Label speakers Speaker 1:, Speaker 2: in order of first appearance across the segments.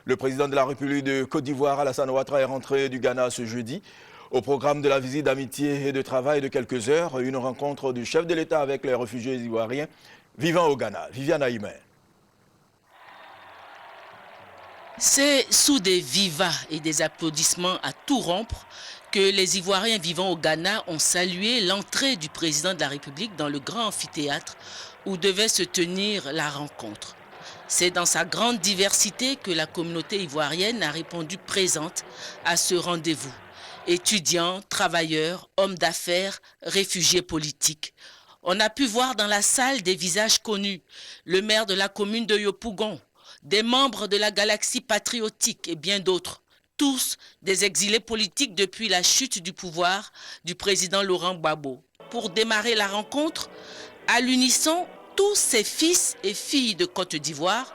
Speaker 1: Le président de la République de Côte d'Ivoire, Alassane Ouattara, est rentré du Ghana ce jeudi. Au programme de la visite d'amitié et de travail de quelques heures, une rencontre du chef de l'État avec les réfugiés ivoiriens vivant au Ghana. Viviane Aïmer.
Speaker 2: C'est sous des vivas et des applaudissements à tout rompre que les Ivoiriens vivant au Ghana ont salué l'entrée du président de la République dans le grand amphithéâtre où devait se tenir la rencontre. C'est dans sa grande diversité que la communauté ivoirienne a répondu présente à ce rendez-vous. Étudiants, travailleurs, hommes d'affaires, réfugiés politiques. On a pu voir dans la salle des visages connus, le maire de la commune de Yopougon, des membres de la Galaxie patriotique et bien d'autres. Tous des exilés politiques depuis la chute du pouvoir du président Laurent Gbagbo. Pour démarrer la rencontre, à l'unisson, tous ces fils et filles de Côte d'Ivoire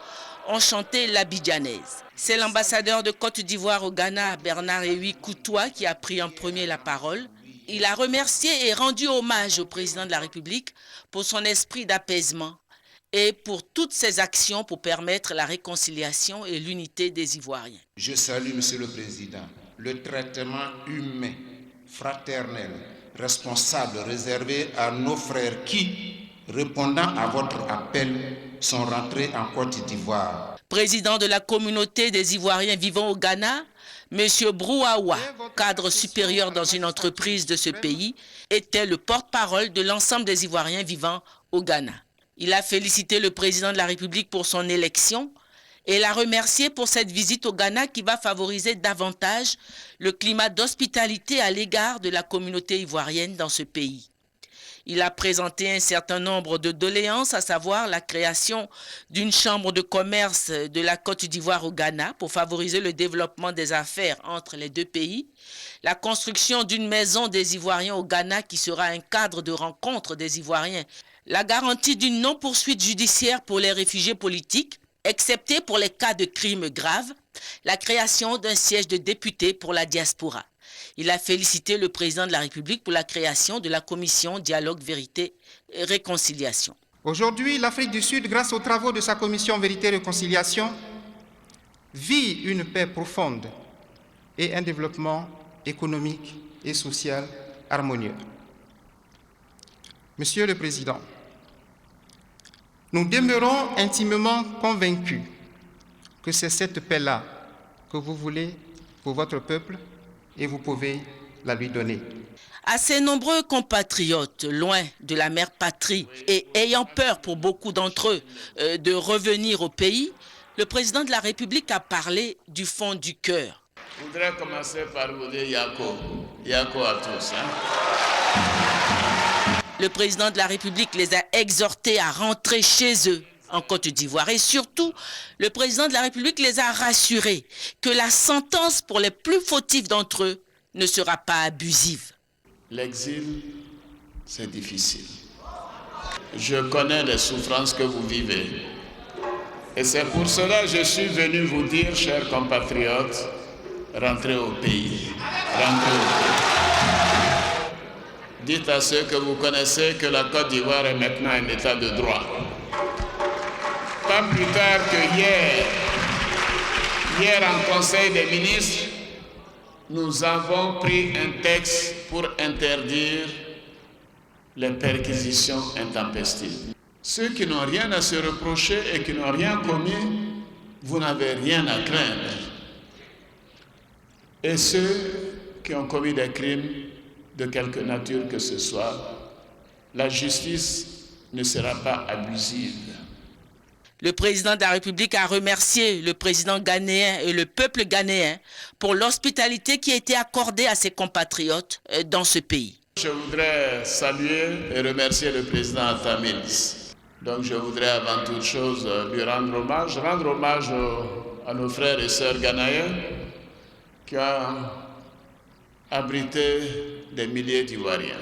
Speaker 2: ont chanté l'abidjanaise. C'est l'ambassadeur de Côte d'Ivoire au Ghana, Bernard Ewi Koutoua, qui a pris en premier la parole. Il a remercié et rendu hommage au président de la République pour son esprit d'apaisement et pour toutes ses actions pour permettre la réconciliation et l'unité des Ivoiriens.
Speaker 3: Je salue, Monsieur le Président, le traitement humain, fraternel, responsable réservé à nos frères qui, répondant à votre appel, sont rentrés en Côte d'Ivoire.
Speaker 2: Président de la communauté des Ivoiriens vivant au Ghana, M. Brouawa, cadre supérieur dans une entreprise de ce pays, était le porte-parole de l'ensemble des Ivoiriens vivant au Ghana. Il a félicité le président de la République pour son élection et l'a remercié pour cette visite au Ghana qui va favoriser davantage le climat d'hospitalité à l'égard de la communauté ivoirienne dans ce pays. Il a présenté un certain nombre de doléances, à savoir la création d'une chambre de commerce de la Côte d'Ivoire au Ghana pour favoriser le développement des affaires entre les deux pays, la construction d'une maison des Ivoiriens au Ghana qui sera un cadre de rencontre des Ivoiriens, la garantie d'une non-poursuite judiciaire pour les réfugiés politiques, excepté pour les cas de crimes graves, la création d'un siège de député pour la diaspora. Il a félicité le président de la République pour la création de la commission Dialogue, Vérité et Réconciliation.
Speaker 4: Aujourd'hui, l'Afrique du Sud, grâce aux travaux de sa commission Vérité et Réconciliation, vit une paix profonde et un développement économique et social harmonieux. Monsieur le Président, nous demeurons intimement convaincus que c'est cette paix-là que vous voulez pour votre peuple et vous pouvez la lui donner.
Speaker 2: À ses nombreux compatriotes, loin de la mère patrie et ayant peur pour beaucoup d'entre eux de revenir au pays, le président de la République a parlé du fond du cœur.
Speaker 5: Je voudrais commencer par vous dire Yako. Yako à tous.
Speaker 2: Le président de la République les a exhortés à rentrer chez eux en Côte d'Ivoire. Et surtout, le président de la République les a rassurés que la sentence pour les plus fautifs d'entre eux ne sera pas abusive.
Speaker 5: L'exil, c'est difficile. Je connais les souffrances que vous vivez. Et c'est pour cela que je suis venu vous dire, chers compatriotes, rentrez au pays. Rentrez au pays. Dites à ceux que vous connaissez que la Côte d'Ivoire est maintenant un état de droit. Pas plus tard que hier en Conseil des ministres, nous avons pris un texte pour interdire les perquisitions intempestives. Ceux qui n'ont rien à se reprocher et qui n'ont rien commis, vous n'avez rien à craindre. Et ceux qui ont commis des crimes de quelque nature que ce soit, la justice ne sera pas abusive.
Speaker 2: Le président de la République a remercié le président ghanéen et le peuple ghanéen pour l'hospitalité qui a été accordée à ses compatriotes dans ce pays.
Speaker 5: Je voudrais saluer et remercier le président Atta Mills. Donc je voudrais avant toute chose lui rendre hommage à nos frères et sœurs ghanéens qui ont abrité des milliers d'Ivoiriens.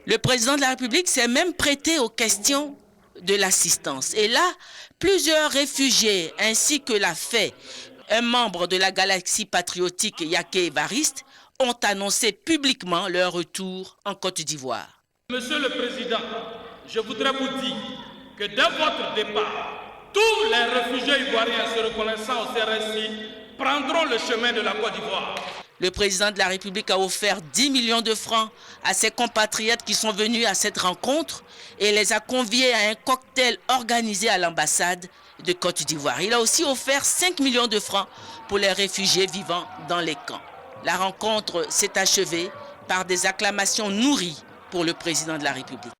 Speaker 2: Le président de la République s'est même prêté aux questions de l'assistance. Et là, plusieurs réfugiés, ainsi que l'a fait un membre de la Galaxie patriotique Yaké Evariste, ont annoncé publiquement leur retour en Côte d'Ivoire.
Speaker 6: Monsieur le Président, je voudrais vous dire que dès votre départ, Tous les réfugiés ivoiriens se reconnaissant au CRSI prendront le chemin de la Côte d'Ivoire.
Speaker 2: Le président de la République a offert 10 millions de francs à ses compatriotes qui sont venus à cette rencontre et les a conviés à un cocktail organisé à l'ambassade de Côte d'Ivoire. Il a aussi offert 5 millions de francs pour les réfugiés vivant dans les camps. La rencontre s'est achevée par des acclamations nourries pour le président de la République.